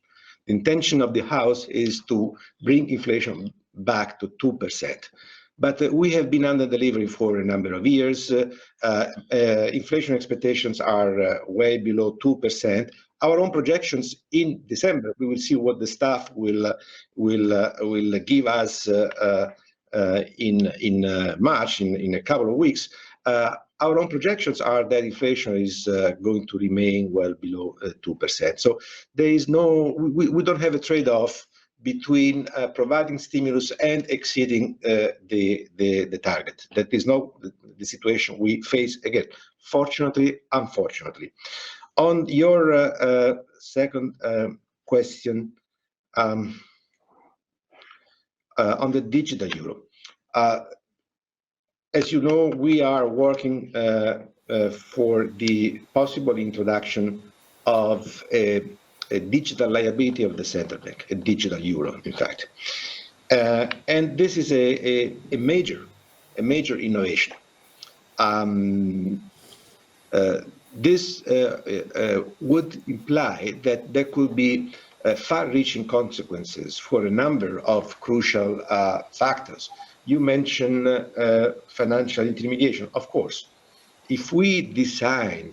The intention of the House is to bring inflation back to 2%. But we have been under delivery for a number of years. Inflation expectations are way below 2%. Our own projections in December, we will see what the staff will give us in March, in a couple of weeks. Our own projections are that inflation is going to remain well below 2%. So there is we don't have a trade-off between providing stimulus and exceeding the target. That is not the situation we face, again, fortunately, unfortunately. On your second question, on the digital euro, as you know, we are working for the possible introduction of a digital liability of the central bank, a digital euro, in fact. And this is a major innovation. This would imply that there could be far-reaching consequences for a number of crucial factors. You mentioned financial intermediation. Of course, if we design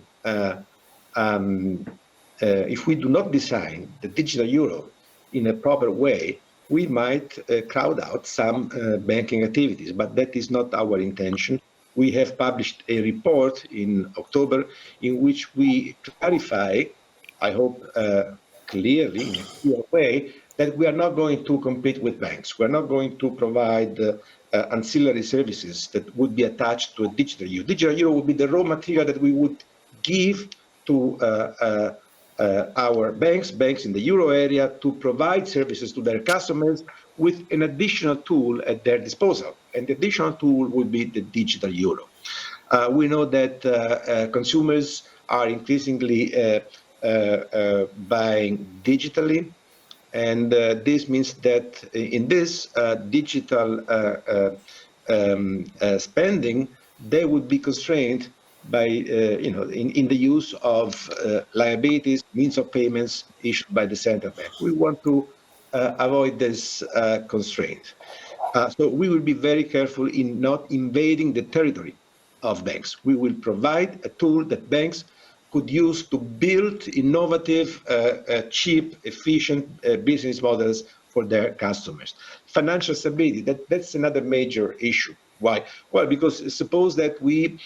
if we do not design the digital euro in a proper way, we might crowd out some banking activities, but that is not our intention. We have published a report in October in which we clarify, I hope clearly, in a clear way, that we are not going to compete with banks. We're not going to provide ancillary services that would be attached to a digital euro. Digital euro would be the raw material that we would give to our banks in the euro area, to provide services to their customers with an additional tool at their disposal. And the additional tool would be the digital euro. We know that consumers are increasingly buying digitally, and this means that in this digital spending, they would be constrained by, in the use of liabilities, means of payments issued by the central bank. We want to avoid this constraint. So we will be very careful in not invading the territory of banks. We will provide a tool that banks could use to build innovative, cheap, efficient business models for their customers. Financial stability, that's another major issue. Why? Well, because suppose that we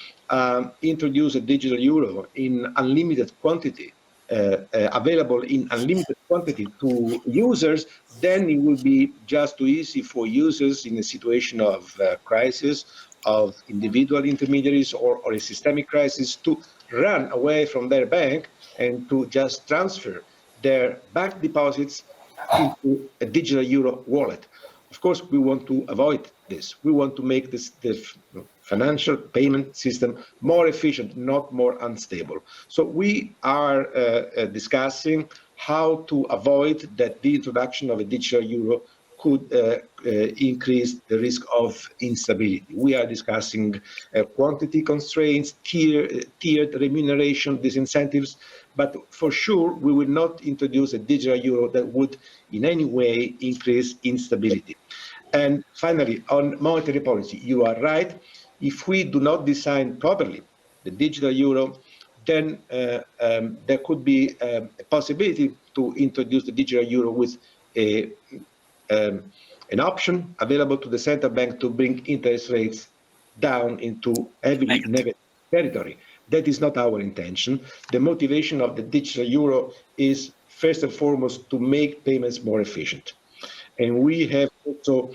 introduce a digital euro in unlimited quantity, available in unlimited quantity to users, then it will be just too easy for users in a situation of crisis, of individual intermediaries or a systemic crisis, to run away from their bank and to just transfer their bank deposits into a digital euro wallet. Of course, we want to avoid this. We want to make the financial payment system more efficient, not more unstable. So we are discussing how to avoid that the introduction of a digital euro could increase the risk of instability. We are discussing quantity constraints, tiered remuneration, disincentives, but for sure we will not introduce a digital euro that would in any way increase instability. And finally, on monetary policy, you are right. If we do not design properly the digital euro, then there could be a possibility to introduce the digital euro with an option available to the central bank to bring interest rates down into heavily negative territory. That is not our intention. The motivation of the digital euro is first and foremost to make payments more efficient. And we have also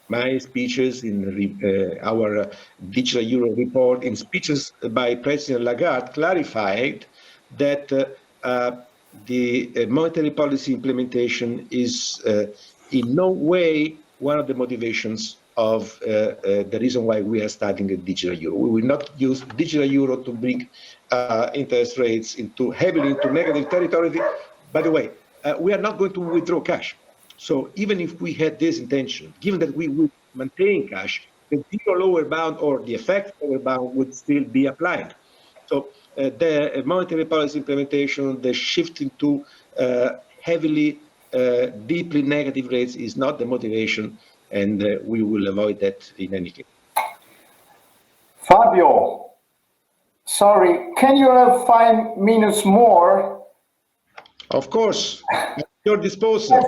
my speeches in our digital euro report, in speeches by President Lagarde, clarified that the monetary policy implementation is in no way one of the motivations of the reason why we are starting a digital euro. We will not use digital euro to bring interest rates heavily into negative territory. By the way, we are not going to withdraw cash. So even if we had this intention, given that we would maintain cash, the zero lower bound or the effect lower bound would still be applied. So the monetary policy implementation, the shift into heavily, deeply negative rates is not the motivation, and we will avoid that in any case. Fabio, sorry, can you have 5 minutes more? Of course, at your disposal.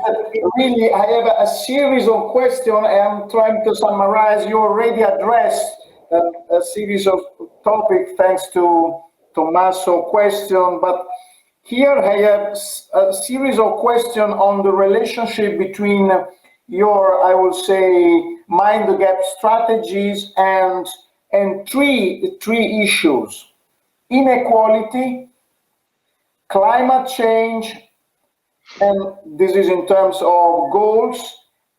Really, I have a series of questions. I'm trying to summarize. You already addressed a series of topics thanks to Tommaso's question, but here I have a series of questions on the relationship between your, I will say, mind the gap strategies and three issues: inequality, climate change, and this is in terms of goals,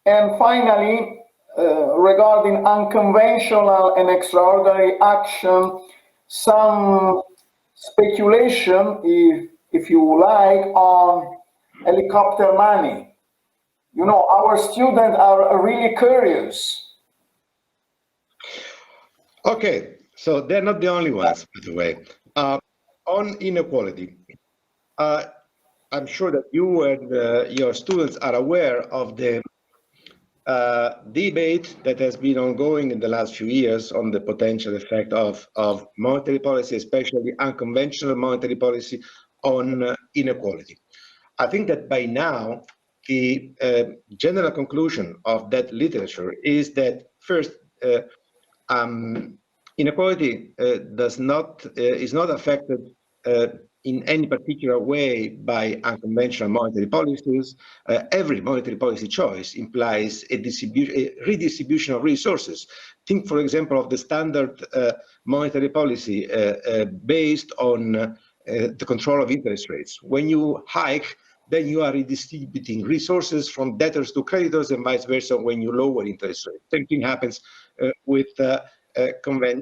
and finally, regarding unconventional and extraordinary action, some speculation, if you like, on helicopter money. You know, our students are really curious. Okay, so they're not the only ones, by the way. On inequality, I'm sure that you and your students are aware of the debate that has been ongoing in the last few years on the potential effect of monetary policy, especially unconventional monetary policy, on inequality. I think that by now, the general conclusion of that literature is that first, inequality is not affected in any particular way by unconventional monetary policies. Every monetary policy choice implies a redistribution of resources. Think, for example, of the standard monetary policy based on the control of interest rates. When you hike, then you are redistributing resources from debtors to creditors and vice versa when you lower interest rates. Same thing happens with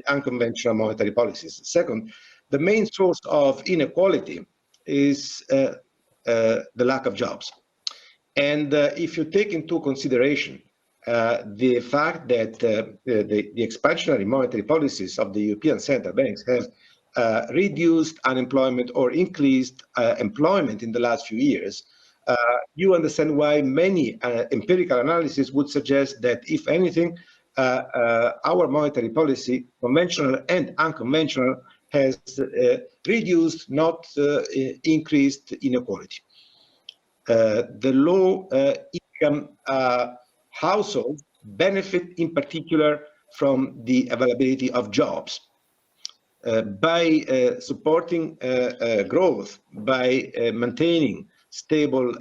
unconventional monetary policies. Second, the main source of inequality is the lack of jobs. And if you take into consideration the fact that the expansionary monetary policies of the European central banks have reduced unemployment or increased employment in the last few years, you understand why many empirical analysis would suggest that, if anything, our monetary policy, conventional and unconventional, has reduced, not increased inequality. The low income households benefit in particular from the availability of jobs. By supporting growth, by maintaining stable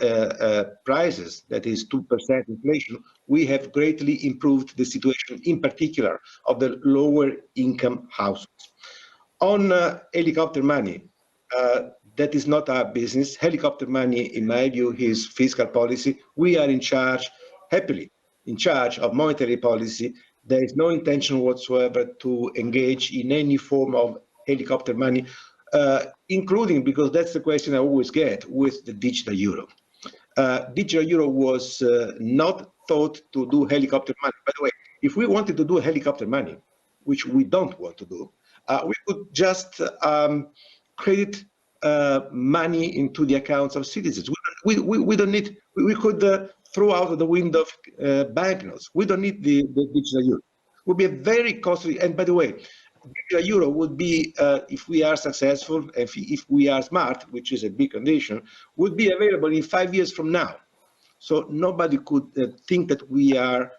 prices, that is 2% inflation, we have greatly improved the situation, in particular, of the lower income households. On helicopter money, that is not our business. Helicopter money, in my view, is fiscal policy. We are in charge, happily, in charge of monetary policy. There is no intention whatsoever to engage in any form of helicopter money, including, because that's the question I always get, with the digital euro. Digital euro was not thought to do helicopter money. By the way, if we wanted to do helicopter money, which we don't want to do, we could just credit money into the accounts of citizens. We don't need, we could throw out of the window banknotes. We don't need the digital euro. It would be a very costly, and by the way, digital euro would be, if we are successful, if we are smart, which is a big condition, would be available in 5 years from now. So nobody could think that we are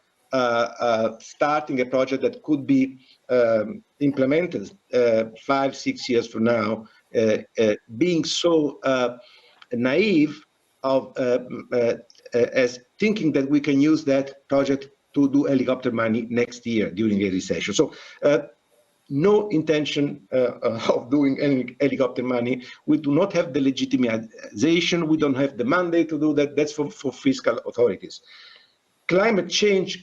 starting a project that could be implemented 5-6 years from now, being so naive of as thinking that we can use that project to do helicopter money next year during a recession. So no intention of doing any helicopter money. We do not have the legitimization. We don't have the mandate to do that. That's for fiscal authorities. Climate change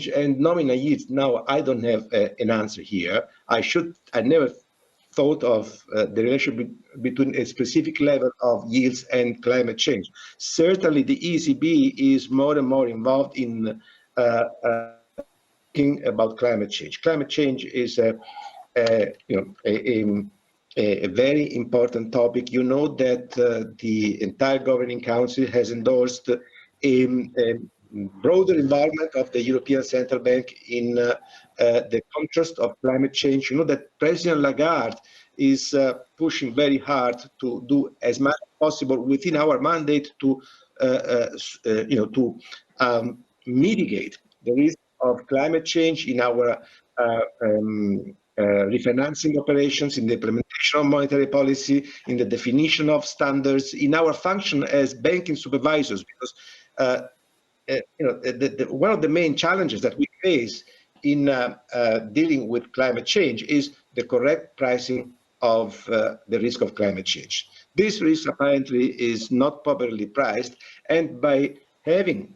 and nominal yields. Now, I don't have an answer here. I never thought of the relationship between a specific level of yields and climate change. Certainly, the ECB is more and more involved in thinking about climate change. Climate change is a very important topic. You know that the entire Governing Council has endorsed a broader involvement of the European Central Bank in the contrast of climate change. You know that President Lagarde is pushing very hard to do as much as possible within our mandate to mitigate the risk of climate change in our refinancing operations, in the implementation of monetary policy, in the definition of standards, in our function as banking supervisors, because one of the main challenges that we face in dealing with climate change is the correct pricing of the risk of climate change. This risk apparently is not properly priced, and by having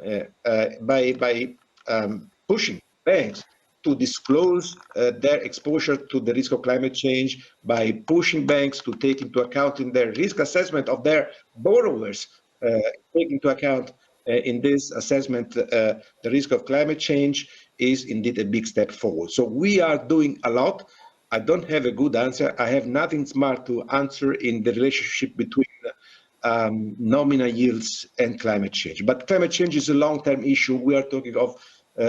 pushing banks to disclose their exposure to the risk of climate change, by pushing banks to take into account in their risk assessment of their borrowers, take into account in this assessment the risk of climate change, is indeed a big step forward. So we are doing a lot. I don't have a good answer. I have nothing smart to answer in the relationship between nominal yields and climate change. But climate change is a long-term issue. We are talking of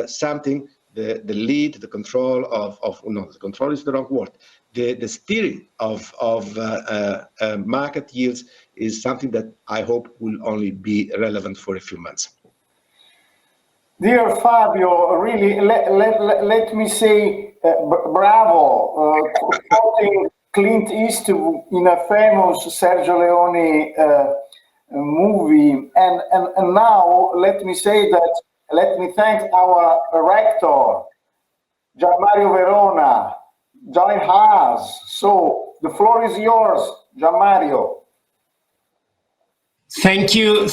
something, the lead, the control the control is the wrong word. The steering of market yields is something that I hope will only be relevant for a few months. Dear Fabio, really, let me say bravo, quoting Clint Eastwood in a famous Sergio Leone movie. And now let me say that, let me thank our rector, Gian Mario Verona, join us. So the floor is yours, Gianmario. Thank you,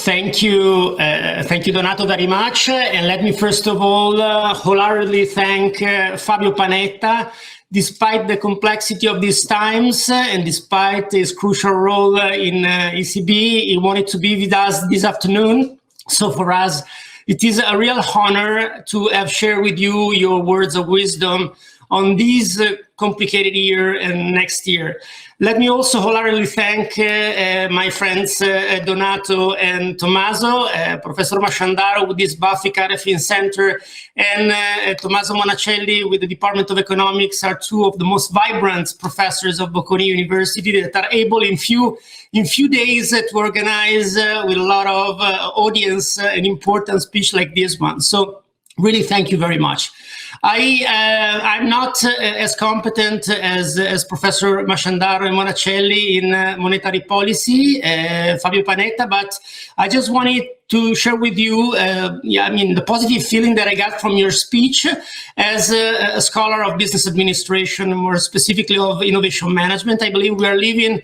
Donato, very much. And let me first of all wholeheartedly thank Fabio Panetta. Despite the complexity of these times and despite his crucial role in ECB, he wanted to be with us this afternoon. So for us, it is a real honor to have shared with you your words of wisdom on this complicated year and next year. Let me also wholeheartedly thank my friends Donato and Tommaso, Professor Masciandaro with this Buffy Carefin Center, and Tommaso Monacelli with the Department of Economics are two of the most vibrant professors of Bocconi University that are able in few days to organize with a lot of audience an important speech like this one. So really, thank you very much. I'm not as competent as Professor Masciandaro and Monacelli in monetary policy, Fabio Panetta, but I just wanted to share with you, the positive feeling that I got from your speech as a scholar of business administration, more specifically of innovation management. I believe we are living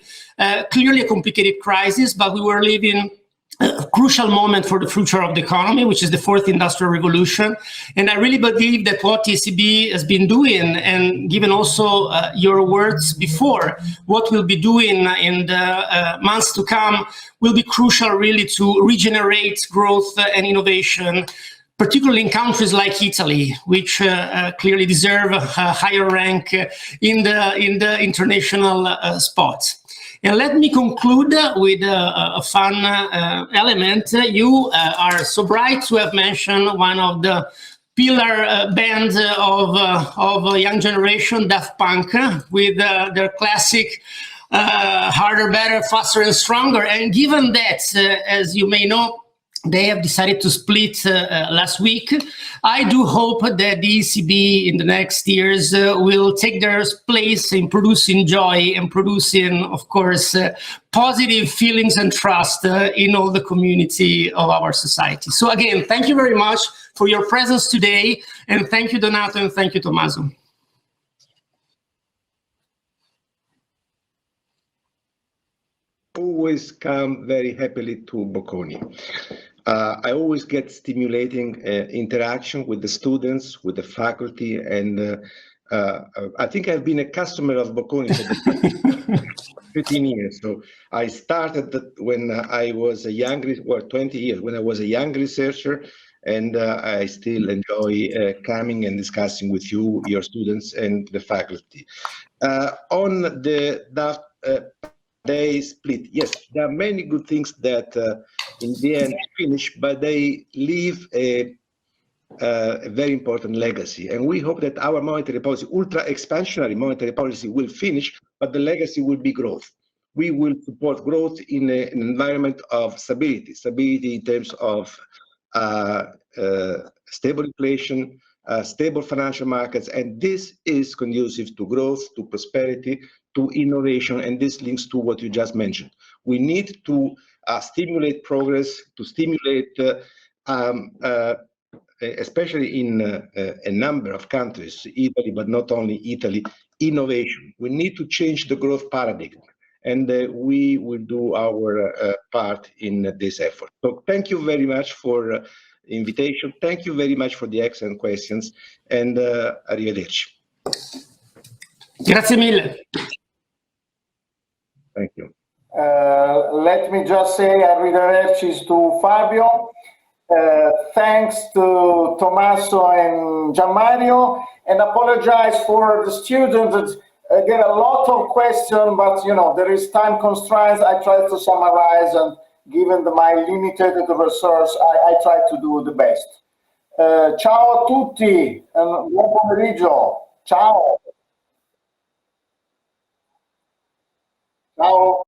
clearly a complicated crisis, but we were living a crucial moment for the future of the economy, which is the fourth industrial revolution. And I really believe that what ECB has been doing, and given also your words before, what we'll be doing in the months to come will be crucial really to regenerate growth and innovation, particularly in countries like Italy, which clearly deserve a higher rank in the international spot. And let me conclude with a fun element. You are so bright to have mentioned one of the pillar bands of a young generation, Daft Punk, with their classic harder, better, faster, and stronger. And given that, as you may know, they have decided to split last week. I do hope that the ECB in the next years will take their place in producing joy and producing, of course, positive feelings and trust in all the community of our society. So again, thank you very much for your presence today. And thank you, Donato, and thank you, Tommaso. Always come very happily to Bocconi. I always get stimulating interaction with the students, with the faculty, and I think I've been a customer of Bocconi for 15 years. So I started when I was a young, 20 years, when I was a young researcher, and I still enjoy coming and discussing with you, your students, and the faculty. On the they split. Yes, there are many good things that in the end finish, but they leave a very important legacy. And we hope that our monetary policy, ultra expansionary monetary policy, will finish, but the legacy will be growth. We will support growth in an environment of stability in terms of stable inflation, stable financial markets, and this is conducive to growth, to prosperity, to innovation, and this links to what you just mentioned. We need to stimulate progress, to stimulate, especially in a number of countries, Italy, but not only Italy, innovation. We need to change the growth paradigm, and we will do our part in this effort. So thank you very much for invitation. Thank you very much for the excellent questions, and arrivederci. Grazie mille. Thank you. Let me just say arrivederci to Fabio. Thanks to Tommaso and Gianmario, and apologize for the students that get a lot of questions, but you know, there is time constraints. I try to summarize, and given my limited resource, I try to do the best. Ciao a tutti, and buon pomeriggio. Ciao. Ciao.